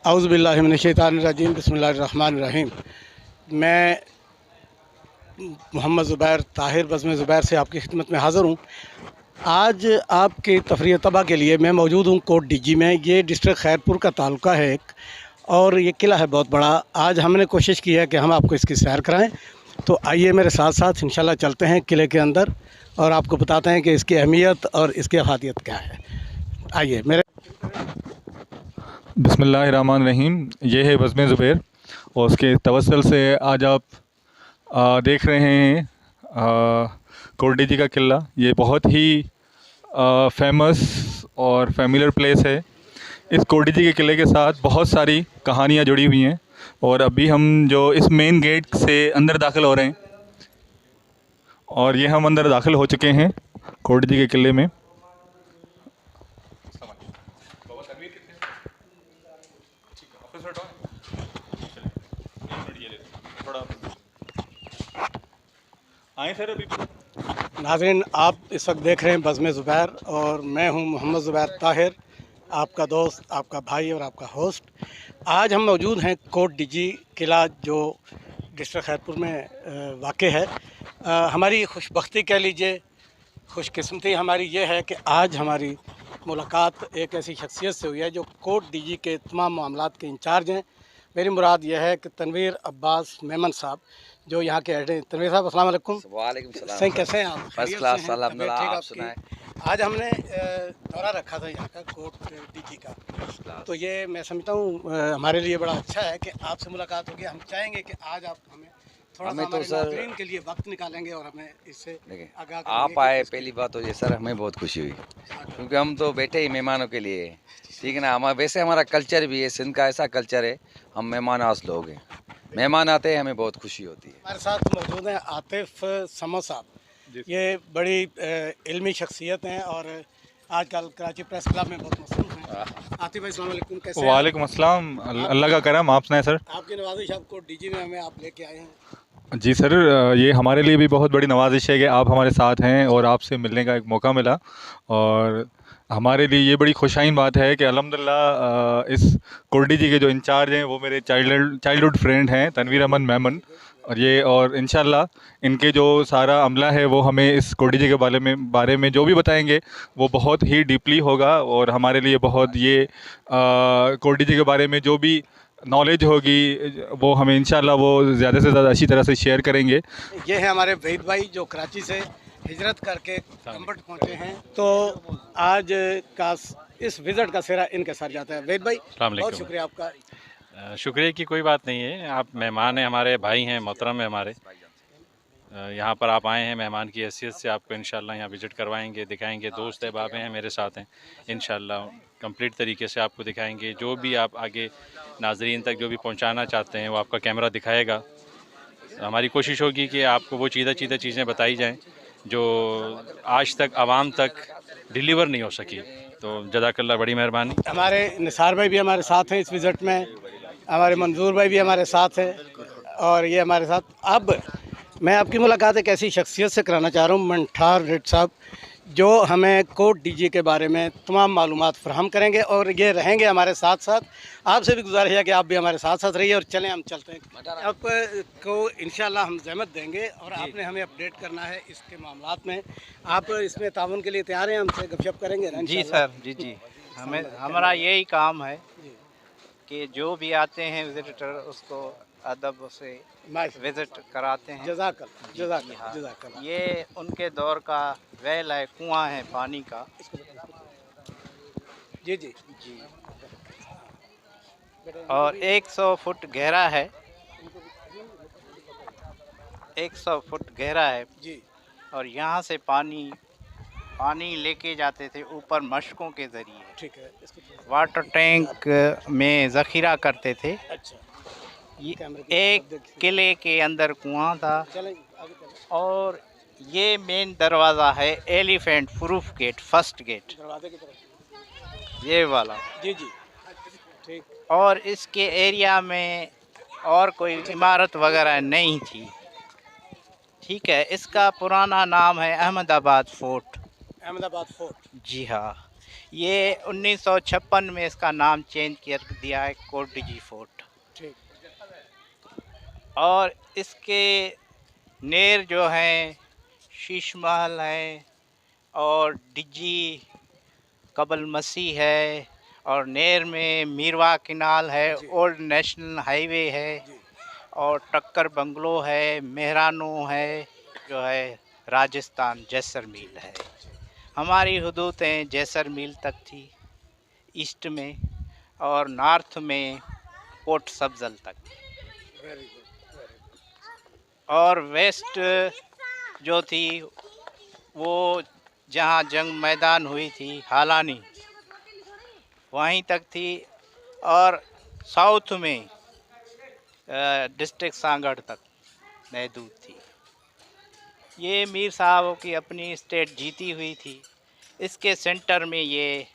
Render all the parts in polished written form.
औज़ुबिल्लाहि मिनश्शैतानिर्रजीम बिस्मिल्लाहिर्रहमानिर्रहीम। मैं मोहम्मद ज़ुबैर ताहिर बज़्म ज़ुबैर से आपकी खिदमत में हाज़िर हूँ। आज आपकी तफरीह तबाह के लिए मैं मौजूद हूँ कोट डीजी में। ये डिस्ट्रिक्ट खैरपुर का तालुका है एक, और ये किला है बहुत बड़ा। आज हमने कोशिश की है कि हम आपको इसकी सैर कराएं, तो आइए मेरे साथ साथ इंशाल्लाह चलते हैं किले के अंदर और आपको बताते हैं कि इसकी अहमियत और इसकी अफादियत क्या है। आइए मेरे बिस्मिल्लाहिर्रहमानिर्रहीम। ये है बज़्म ज़ुबैर और उसके तवस्सुल से आज आप देख रहे हैं कोट डीजी का किला। ये बहुत ही फेमस और फेमिलियर प्लेस है। इस कोट डीजी के किले के साथ बहुत सारी कहानियाँ जुड़ी हुई हैं और अभी हम जो इस मेन गेट से अंदर दाखिल हो रहे हैं और ये हम अंदर दाखिल हो चुके हैं कोट डीजी के किले में। आए सर अभी। नाज़रीन, आप इस वक्त देख रहे हैं बज़्म ज़ुबैर और मैं हूं मोहम्मद ज़ुबैर ताहिर, आपका दोस्त, आपका भाई और आपका होस्ट। आज हम मौजूद हैं कोट डीजी किला जो डिस्ट्रिक्ट खैरपुर में वाक़ है। हमारी खुशबख्ती कह लीजिए, खुशकिस्मती हमारी ये है कि आज हमारी मुलाकात एक ऐसी शख्सियत से हुई है जो कोट डीजी के तमाम मामलात के इंचार्ज हैं। मेरी मुराद यह है कि तनवीर अब्बास मेमन साहब जो यहाँ के हेड हैं। तनवीर साहब अस्सलाम वालेकुम। वालेकुम सलाम। सही, कैसे हैं आप? फर्स्ट क्लास अल्हम्दुलिल्लाह, आप सुनाएं। आज हमने दौरा रखा था यहाँ का कोट डीजी का, तो ये मैं समझता हूँ हमारे लिए बड़ा अच्छा है कि आपसे मुलाकात होगी। हम चाहेंगे कि आज आप हमें थोड़ा सा हमारे नाज़रीन के लिए वक्त निकालेंगे और हमें इससे आगाह करेंगे। आप आए, पहली बात तो ये सर हमें बहुत खुशी हुई क्योंकि हम तो बैठे ही मेहमानों के लिए, ठीक है ना। वैसे हमारा कल्चर भी है, सिंध का ऐसा कल्चर है, हम मेहमान आस लोग हैं। मेहमान आते हैं, हमें बहुत खुशी होती है। हमारे साथ मौजूद हैं आतिफ समो साहब। ये बड़ी इल्मी शख्सियत हैं और आजकल कराची प्रेस क्लब में बहुत मशहूर हैं। आतिफ भाई अस्सलाम वालेकुम, कैसे हैं? वालेकुम अस्सलाम, अल्लाह का करम। आप सुनाएं सर। आपकी नवाजिश आपको डीजी में हमें आप लेके आए हैं। जी सर, ये हमारे लिए भी बहुत बड़ी नवाजिश है कि आप हमारे साथ हैं और आपसे मिलने का एक मौका मिला, और हमारे लिए ये बड़ी खुशाइन बात है कि अल्हम्दुलिल्लाह इस कोट डीजी के जो इंचार्ज हैं वो मेरे चाइल्डहुड फ्रेंड हैं, तनवीर अहमद मेमन। और इंशाल्लाह इनके जो सारा अमला है वो हमें इस कोट डीजी के बारे में जो भी बताएंगे वो बहुत ही डीपली होगा, और हमारे लिए बहुत ये कोट डीजी के बारे में जो भी नॉलेज होगी वो हमें इंशाल्लाह वो ज़्यादा से ज़्यादा अच्छी तरह से शेयर करेंगे। ये है हमारे वहीद भाई जो कराची से हिजरत करके कंबट पहुँचे हैं, तो आज का इस विज़िट का सेरा इनके सर जाता है। वहीद भाई बहुत शुक्रिया आपका। शुक्रिया की कोई बात नहीं है, आप मेहमान हैं, हमारे भाई हैं, मोहतरम है हमारे। यहाँ पर आप आए हैं मेहमान की हैसियत से, आपको इंशाल्लाह यहाँ विज़िट करवाएंगे, दिखाएंगे। दोस्त अहबाब हैं, मेरे साथ हैं, इंशाल्लाह कंप्लीट तरीके से आपको दिखाएंगे। जो भी आप आगे नाजरीन तक जो भी पहुँचाना चाहते हैं वो आपका कैमरा दिखाएगा। हमारी कोशिश होगी कि आपको वो चीज़ें बताई जाएँ जो आज तक आवाम तक डिलीवर नहीं हो सकी। तो जज़ाकल्लाह, बड़ी मेहरबानी। हमारे निसार भाई भी हमारे साथ हैं इस विज़िट में, हमारे मंजूर भाई भी हमारे साथ हैं, और ये हमारे साथ। अब मैं आपकी मुलाकात एक ऐसी शख्सियत से कराना चाह रहा हूँ, मंठार रेड साहब, जो हमें कोट डीजी के बारे में तमाम मालूमात फराहम करेंगे और ये रहेंगे हमारे साथ साथ। आपसे भी गुजारिश है कि आप भी हमारे साथ साथ रहिए, और चलें हम चलते हैं। आपको इंशाल्लाह हम ज़हमत देंगे और आपने हमें अपडेट करना है इसके मामलात में। आप इसमें ताउन के लिए तैयार हैं? हमसे गपशप करेंगे ना? जी सर, जी हमें हमारा यही काम है कि जो भी आते हैं विजिटर उसको अदब से विजिट कराते हैं। जज़ाकल्लाह। ये उनके दौर का वेल है, कुआं है पानी का। जी जी जी, और 100 फुट गहरा है, 100 फुट गहरा है जी। और यहाँ से पानी लेके जाते थे ऊपर मशकों के ज़रिए। ठीक है, वाटर टैंक में ज़ख़ीरा करते थे। अच्छा। एक किले के अंदर कुआं था, और ये मेन दरवाज़ा है elephant proof gate, first gate, ये वाला। जी जी, ठीक। और इसके एरिया में और कोई इमारत वगैरह नहीं थी, ठीक है। इसका पुराना नाम है अहमदाबाद फोर्ट। अहमदाबाद फोर्ट। जी हाँ, ये 1956 में इसका नाम चेंज कर दिया है कोटडिजी फोर्ट। ठीक। और इसके नेर जो हैं शीश महल है और डिजी कबल मसीह है और नेर में मीरवा किनाल है, ओल्ड नेशनल हाईवे है और टक्कर बंगलो है, मेहरानो है जो है राजस्थान जैसलमेर है। हमारी हदूदें जैसलमेर तक थी ईस्ट में और नॉर्थ में पोर्ट सब्जल तक वेरी गुड, वेरी गुड। और वेस्ट जो थी वो जहाँ जंग मैदान हुई थी हालानी वहीं तक थी और साउथ में डिस्ट्रिक्ट सांगड़ तक महदूद थी। ये मीर साहब की अपनी स्टेट जीती हुई थी। इसके सेंटर में ये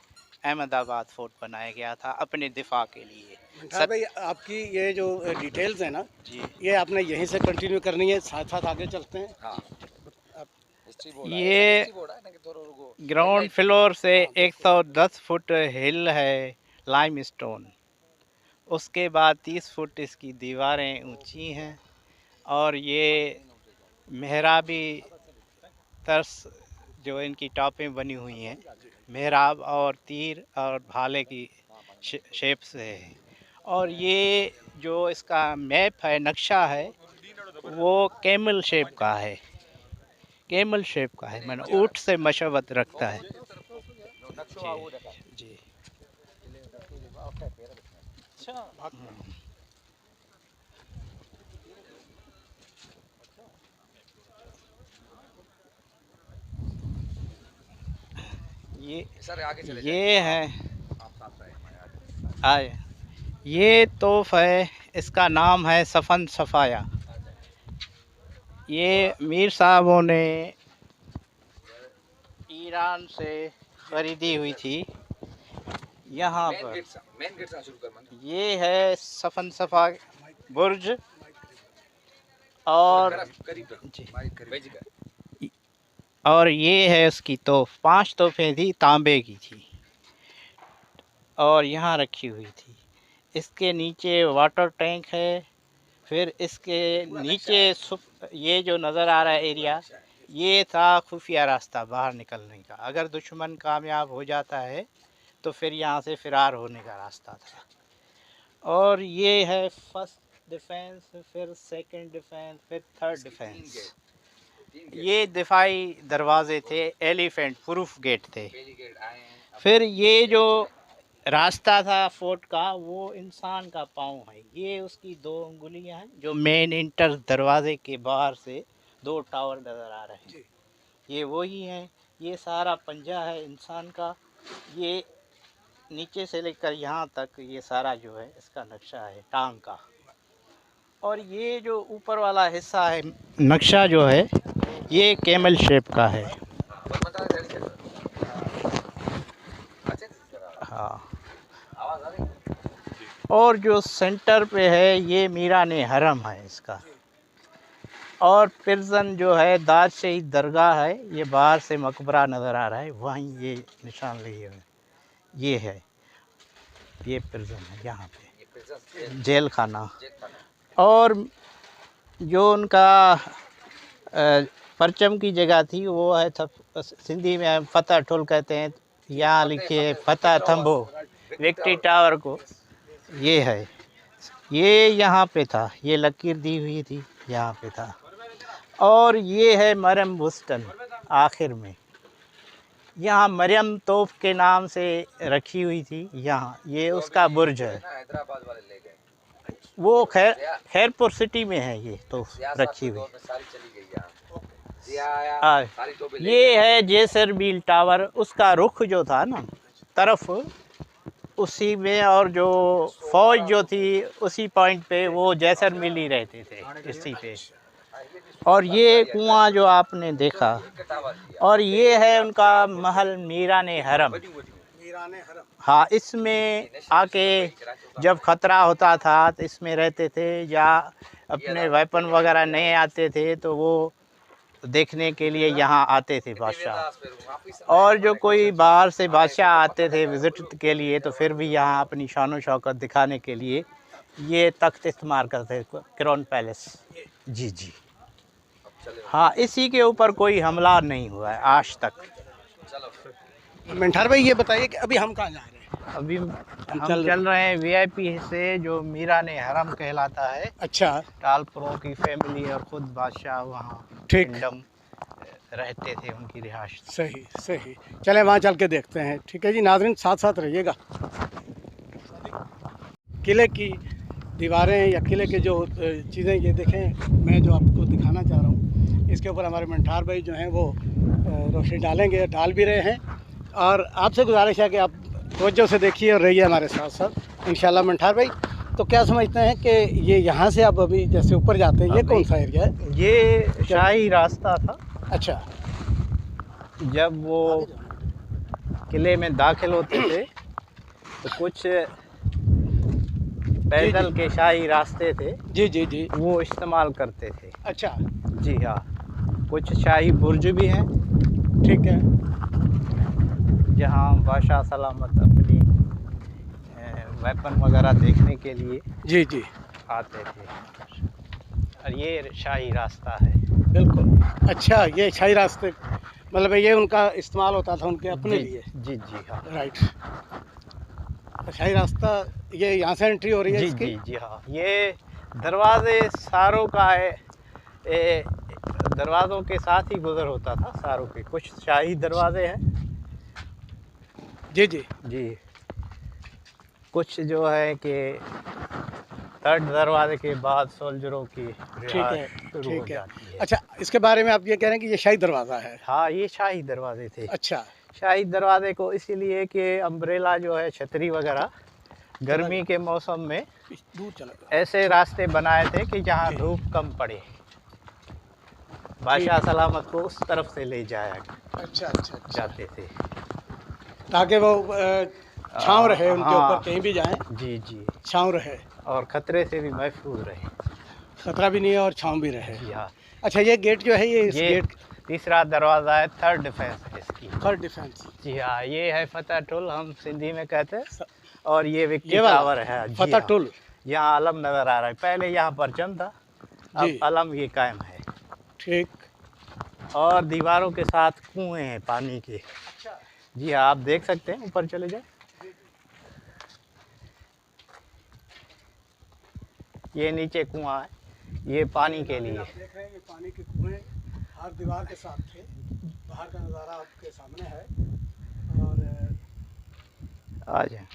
अहमदाबाद फोर्ट बनाया गया था अपने दिफा के लिए। मंठार भाई, आपकी ये जो डिटेल्स है ना जी, ये आपने यहीं से कंटिन्यू करनी है, साथ साथ आगे चलते हैं। हाँ आप हिस्ट्री बोला ये हिस्ट्री बोला ना कि थोड़ा रुको ग्राउंड फ्लोर से 110 फुट हिल है लाइमस्टोन, उसके बाद 30 फुट इसकी दीवारें ऊंची हैं और ये मेहराबी तर्स जो इनकी टॉपें बनी हुई हैं मेहराब और तीर और भाले की शेप से है। और ये जो इसका मैप है नक्शा है वो कैमल शेप का है, कैमल शेप का है, मैंने ऊँट से मशबत रखता है। जी जी। ये सर आगे चले ये है आप साथ रहे हमारे आगे। आए ये तोफ है, इसका नाम है सफ़न सफ़ाया। ये मीर साहबों ने ईरान से खरीदी हुई थी यहाँ मेन पर। गेट से शुरू कर मन ये है सफ़न सफ़ा बुर्ज और करीब रखो जी। माइक करीब और ये है उसकी तोफ। 5 तोफें थी, तांबे की थी और यहाँ रखी हुई थी। इसके नीचे वाटर टैंक है। फिर इसके नीचे ये जो नज़र आ रहा है एरिया, ये था खुफिया रास्ता बाहर निकलने का। अगर दुश्मन कामयाब हो जाता है तो फिर यहाँ से फ़रार होने का रास्ता था। और ये है फर्स्ट डिफेंस, फिर सेकंड डिफेंस, फिर थर्ड डिफेंस। ये दिफाई दरवाजे थे, एलिफेंट प्रूफ गेट थे। फिर ये जो रास्ता था फोर्ट का वो इंसान का पाँव है। ये उसकी 2 उंगलियां हैं जो मेन इंटर दरवाजे के बाहर से 2 टावर नज़र आ रहे हैं, ये वही हैं। ये सारा पंजा है इंसान का। ये नीचे से लेकर यहाँ तक ये सारा जो है इसका नक्शा है टांग का। और ये जो ऊपर वाला हिस्सा है नक्शा जो है ये कैमल शेप का है। हाँ। और जो सेंटर पे है ये मीरान हरम है इसका। और पिरजन जो है दाद शहीद दरगाह है, ये बाहर से मकबरा नज़र आ रहा है, वहीं ये निशान लिए हुए ये है, ये पिरजन है यहाँ पे जेल खाना। और जो उनका परचम की जगह थी वो है सिंधी में फतेह ठुल कहते हैं, यहाँ लिखिए फतेह थंबो विक्ट्री टावर को। ये है, ये यहाँ पे था, ये लकीर दी हुई थी यहाँ पे था। और ये है मरियम बुस्टन आखिर में, यहाँ मरियम तोफ के नाम से रखी हुई थी यहाँ, ये उसका बुर्ज है। वो खैरपुर सिटी में है ये तोफ रखी हुई। ये है जैसलमेर टावर, उसका रुख जो था ना तरफ उसी में, और जो फौज जो थी उसी पॉइंट पे वो जैसलमेर ही रहते थे इसी पे। और ये कुआं जो आपने देखा, और ये है उनका महल मीरान हरम। हाँ, इसमें आके जब ख़तरा होता था तो इसमें रहते थे, या अपने वेपन वगैरह नहीं आते थे तो वो देखने के लिए यहाँ आते थे बादशाह। और जो कोई बाहर से बादशाह आते थे विज़िट के लिए तो फिर भी यहाँ अपनी शान शौकत दिखाने के लिए ये तख्त इस्तेमाल करते थे, क्राउन पैलेस। जी जी हाँ, इसी के ऊपर कोई हमला नहीं हुआ है आज तक। मंठार भाई ये बताइए कि अभी हम कहाँ जा रहे हैं? अभी हम चल रहे हैं वीआईपी से, जो मीरान हरम कहलाता है। अच्छा, टालपुरों की फैमिली और ख़ुद बादशाह वहाँ ठीक। किंगडम रहते थे, उनकी रिहाइश। सही सही, चलें वहाँ चल के देखते हैं। ठीक है जी नाज़रीन, साथ साथ रहिएगा। किले की दीवारें या किले के जो चीज़ें ये देखें, मैं जो आपको दिखाना चाह रहा हूँ, इसके ऊपर हमारे मंठार भाई जो हैं वो रोशनी डालेंगे, डाल भी रहे हैं। और आपसे गुजारिश है कि आप तवज्जो से देखिए और रहिए हमारे साथ साथ इंशाल्लाह। मंठार भाई, तो क्या समझते हैं कि ये यहाँ से आप अभी जैसे ऊपर जाते हैं, ये कौन सा एरिया है? ये शाही रास्ता था। अच्छा, जब वो किले में दाखिल होते थे तो कुछ पैदल के शाही रास्ते थे, जी जी जी, वो इस्तेमाल करते थे। अच्छा, जी हाँ, कुछ शाही बुर्ज भी हैं, ठीक है, जहाँ बादशाह सलामत अपनी वेपन वगैरह देखने के लिए जी जी, आते थे। और ये शाही रास्ता है। बिल्कुल। अच्छा, ये शाही रास्ते मतलब ये उनका इस्तेमाल होता था उनके अपने लिए? जी जी हाँ, राइट। शाही रास्ता ये यहाँ से एंट्री हो रही है जी इसकी? जी जी हाँ। ये दरवाजे सारों का है, दरवाज़ों के साथ ही गुजर होता था सारों के। कुछ शाही दरवाजे हैं जी जी जी, कुछ जो है कि थर्ड दरवाजे के बाद सोल्जरों की ठीक है, रिहाइश शुरू हो ठीक है। जाती है। अच्छा, इसके बारे में आप ये कह रहे हैं कि ये शाही दरवाज़ा है? हाँ, ये शाही दरवाजे थे। अच्छा, शाही दरवाजे को इसीलिए कि अम्ब्रेला जो है, छतरी वगैरह, गर्मी के मौसम में दूर चला ऐसे रास्ते बनाए थे कि जहाँ धूप कम पड़े, बादशाह सलामत को उस तरफ से ले जाया अच्छा अच्छा, जाते थे, ताकि वो छाँव रहे उनके हाँ। ऊपर, कहीं भी जाएं जी जी, छाँव रहे, और ख़तरे से भी महफूज रहे। खतरा भी नहीं है और छाँव भी रहे। जी हाँ। अच्छा, ये गेट जो है, ये इस ये गेट तीसरा दरवाज़ा है, थर्ड डिफेंस है इसकी। Third defence. जी हाँ, ये है फतेह टुल, हम सिंधी में कहते हैं। और ये विक्टी ये वाला टावर है। जी फतेह हाँ। टुल। यहाँ अलम नज़र आ रहा है, पहले यहाँ परचम था, जी। अब अलम ये कायम है। ठीक। और दीवारों के साथ कुएं हैं पानी के। अच्छा, जी हाँ, आप देख सकते हैं, ऊपर चले जाए। ये नीचे कुआं है, ये पानी के लिए। आप देख रहे हैं ये पानी के कुएं हर दीवार के साथ थे। बाहर का नज़ारा आपके सामने है। और आ जाए।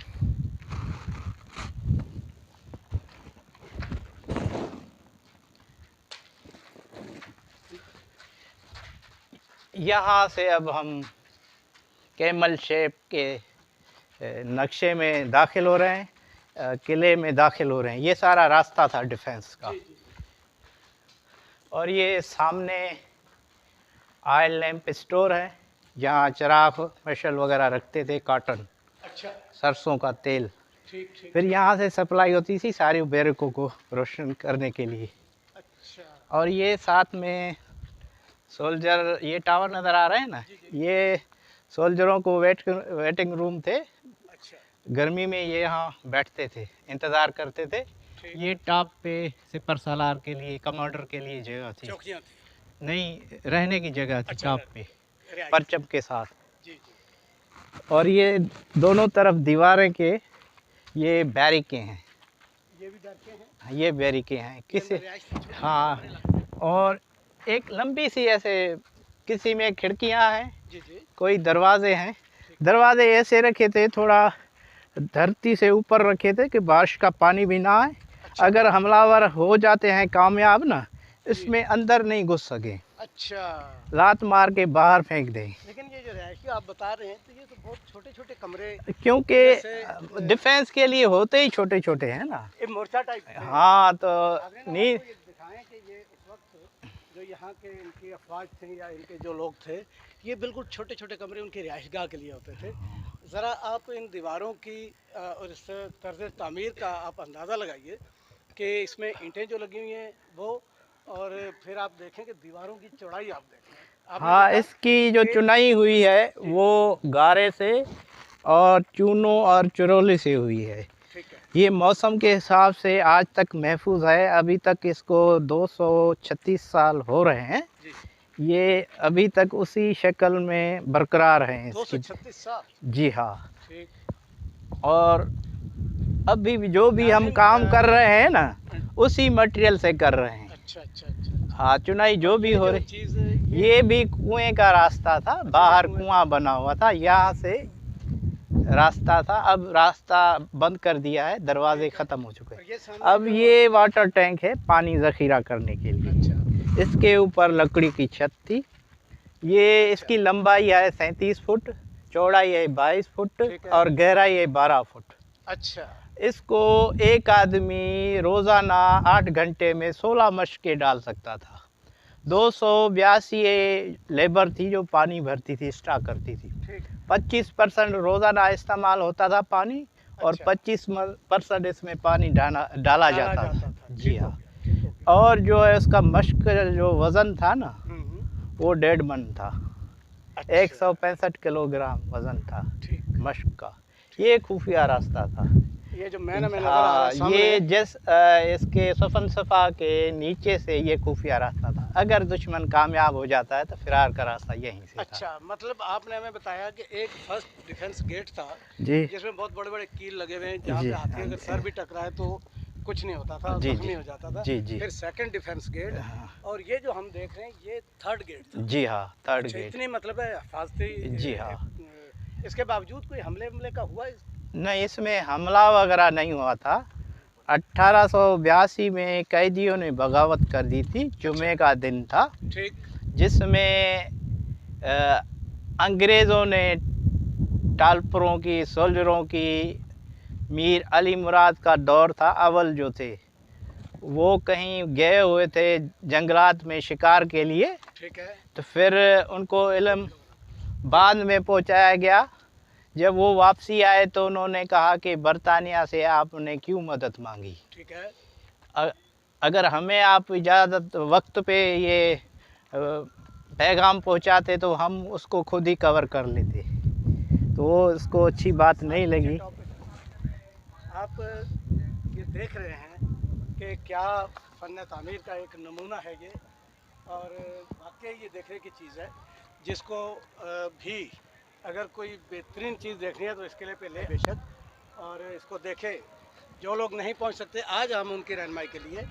यहाँ से अब हम कैमल शेप के नक्शे में दाखिल हो रहे हैं, किले में दाखिल हो रहे हैं। ये सारा रास्ता था डिफेंस का। और ये सामने ऑयल लैंप स्टोर है, जहाँ चिराग मशल वगैरह रखते थे, कॉटन, अच्छा, सरसों का तेल। ठीक ठीक। फिर यहाँ से सप्लाई होती थी सारी बैरकों को रोशन करने के लिए। अच्छा, और ये साथ में सोल्जर, ये टावर नज़र आ रहे हैं ना, ये सोल्जरों को वेटिंग रूम थे। अच्छा, गर्मी में ये यहाँ बैठते थे, इंतज़ार करते थे। ये टॉप पे सिपर सालार के लिए, कमांडर के लिए जगह थी। चौकियाँ थी। नहीं, रहने की जगह थी। अच्छा, टॉप पे रिहाइश। परचम के साथ। जी जी। और ये दोनों तरफ दीवारें के ये बैरिकें हैं। ये भी डर के हैं। ये बैरिकें हैं किसी। रिहाइश थी छोटी। हाँ, और एक लंबी सी ऐसे, किसी में खिड़कियां हैं, जी जी। कोई दरवाजे हैं। दरवाजे ऐसे रखे थे, थोड़ा धरती से ऊपर रखे थे कि बारिश का पानी भी ना आए। अच्छा। अगर हमलावर हो जाते हैं कामयाब ना, इसमें अंदर नहीं घुस सके, अच्छा, लात मार के बाहर फेंक दें। लेकिन ये जो रिहाइश आप बता रहे हैं तो ये तो बहुत छोटे छोटे कमरे, क्योंकि जैसे डिफेंस के लिए होते ही छोटे छोटे हैं ना। एक मोर्चा टाइप है। हाँ, तो नाज़रीन, नहीं। आपको ये दिखाएं कि ये उस वक्त जो यहाँ के इनकी अफवाज थे या इनके जो लोग थे, ये बिल्कुल छोटे छोटे कमरे उनके रिहाइशगाह के लिए होते थे। ज़रा आप इन दीवारों की और इस तर्ज तामीर का आप अंदाज़ा लगाइए कि इसमें ईंटें जो लगी हुई हैं वो और फिर आप देखें कि दीवारों की चौड़ाई आप देखें। आपने हाँ, देखा इसकी जो चुनाई हुई है वो गारे से और चूनों और चुरोली से हुई है। ठीक है। ये मौसम के हिसाब से आज तक महफूज है। अभी तक इसको 236 साल हो रहे हैं। जी। ये अभी तक उसी शक्ल में बरकरार हैं इसकी। 236 साल। जी हाँ। ठीक। और अभी भी जो भी हम काम कर रहे हैं ना, उसी मटेरियल से कर रहे हैं। अच्छा अच्छा अच्छा। हाँ, चुनाई जो भी हो रही, चीज़ ये भी कुएं का रास्ता था, बाहर कुआं बना हुआ था, यहाँ से रास्ता था। अब रास्ता बंद कर दिया है, दरवाजे ख़त्म हो चुके हैं। ये सामने अब ये वाटर टैंक है पानी ज़ख़ीरा करने के लिए। अच्छा। इसके ऊपर लकड़ी की छत थी। ये इसकी लंबाई है 37 फुट, चौड़ाई है 22 फुट ठीक है। और गहराई है 12 फुट। अच्छा। इसको एक आदमी रोज़ाना 8 घंटे में 16 मशकें डाल सकता था। 282 लेबर थी जो पानी भरती थी, स्टॉक करती थी। ठीक। 25% रोज़ाना इस्तेमाल होता था पानी और अच्छा। 25% इसमें पानी डाला जाता था। जी ठीक हो हाँ। गया, ठीक हो गया। और जो है उसका मश्क जो वज़न था ना, वो 1.5 मन था। अच्छा। 165 किलोग्राम वज़न था ठीक। मश्क का। ये खुफिया रास्ता था। ये जो मैंने नज़र आ रहा है हाँ, सामने, ये जिस इसके सफन सफ़ा के नीचे से ये खुफिया रास्ता था। अगर दुश्मन कामयाब हो जाता है तो फिरार का रास्ता यहीं से था। अच्छा, मतलब आपने हमें बताया कि एक फर्स्ट डिफेंस गेट था जी जिसमें बहुत बड़े बड़े कील लगे हुए हैं, जहाँ जी, पे हाथी अगर सर भी टकराए तो कुछ नहीं होता था, जी, जख्मी जी। हो जाता था। जी, जी। फिर सेकंड डिफेंस गेट, हाँ। और ये जो हम देख रहे हैं ये थर्ड गेट था। जी हाँ, थर्ड अच्छा, गेट। इतनी मतलब है हिफाजती। जी हाँ। इसके बावजूद कोई हमले का हुआ नहीं, इसमें हमला वगैरह नहीं हुआ था। 1882 में कैदियों ने बगावत कर दी थी। जुमे का दिन था, ठीक। जिसमें अंग्रेज़ों ने टालपुरों की, सोल्जरों की, मीर अली मुराद का दौर था, अव्वल जो थे वो कहीं गए हुए थे जंगलात में शिकार के लिए। ठीक है। तो फिर उनको इल्म बाद में पहुंचाया गया। जब वो वापसी आए तो उन्होंने कहा कि बरतानिया से आपने क्यों मदद मांगी। ठीक है। अगर हमें आप इजाज़त वक्त पे ये पैगाम पहुंचाते तो हम उसको खुद ही कवर कर लेते। तो वो उसको अच्छी बात नहीं लगी। आप ये देख रहे हैं कि क्या फ़न तामीर का एक नमूना है ये, और वाकई ये देखने की चीज़ है जिसको भी अगर कोई बेहतरीन चीज़ देखनी है तो इसके लिए पहले बेशक, और इसको देखें। जो लोग नहीं पहुंच सकते, आज हम उनकी रहनुमाई के लिए,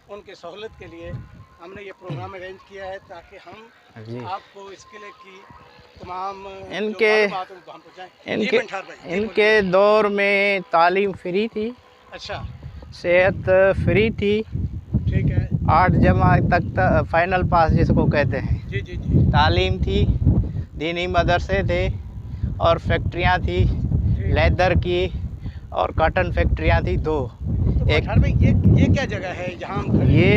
उनकी सहूलत के लिए हमने ये प्रोग्राम अरेंज किया है ताकि हम आपको इस किले की तमाम इनके दौर में तालीम फ्री थी। अच्छा। सेहत फ्री थी। ठीक है। 8 जमात तक फाइनल पास जिसको कहते हैं। जी जी जी। तालीम थी, दीनी मदरसे थे और फैक्ट्रियां थी, लेदर की और कॉटन फैक्ट्रियां थी 2। तो एक में ये क्या जगह है जहाँ हम खड़े हैं? ये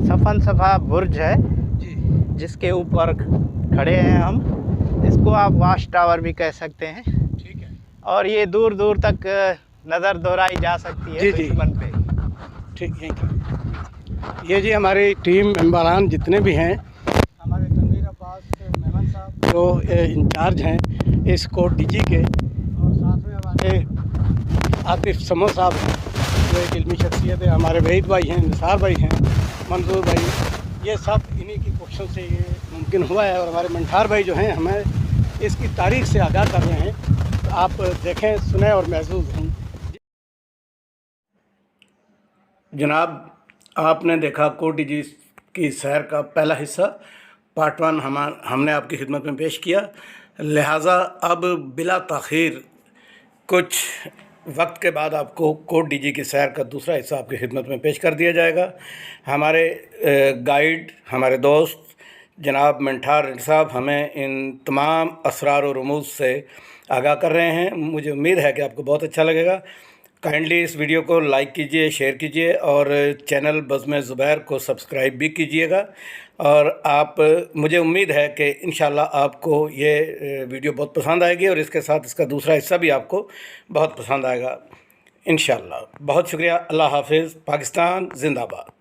सफन सफा बुर्ज है जी। जिसके ऊपर खड़े हैं हम। इसको आप वाच टावर भी कह सकते हैं। ठीक है। और ये दूर दूर तक नज़र दोहराई जा सकती है जी, जी। दुश्मन पे। ठीक है। ये जी हमारी टीम मेंबरान जितने भी हैं, हमारे तनवीर अब्बास मेमन साहब जो इंचार्ज हैं इस कोट डीजी के, और साथ में हमारे आतिफ समो साहब जो एक इल्मी शख्सियत है, हमारे वहीद भाई हैं, निसार भाई हैं, मंजूर भाई, ये सब इन्हीं की कोशिशों से ये मुमकिन हुआ है। और हमारे मंठार भाई जो हैं हमें इसकी तारीख से आगाह कर रहे हैं, तो आप देखें, सुने और महसूस हों। जनाब, आपने देखा कोट डीजी की सैर का पहला हिस्सा, पार्ट 1 हमने आपकी खिदमत में पेश किया। लिहाजा अब बिला ताख़ीर कुछ वक्त के बाद आपको कोट डीजी की सैर का दूसरा हिस्सा आपकी खिदमत में पेश कर दिया जाएगा। हमारे गाइड, हमारे दोस्त जनाब मंठार साहब हमें इन तमाम असरार और रमूज़ से आगाह कर रहे हैं। मुझे उम्मीद है कि आपको बहुत अच्छा लगेगा। काइंडली इस वीडियो को लाइक कीजिए, शेयर कीजिए और चैनल बज़्म ज़ुबैर को सब्सक्राइब भी कीजिएगा। और मुझे उम्मीद है कि इंशाल्लाह आपको ये वीडियो बहुत पसंद आएगी और इसके साथ इसका दूसरा हिस्सा भी आपको बहुत पसंद आएगा इंशाल्लाह। बहुत शुक्रिया। अल्लाह हाफ़िज़। पाकिस्तान ज़िंदाबाद।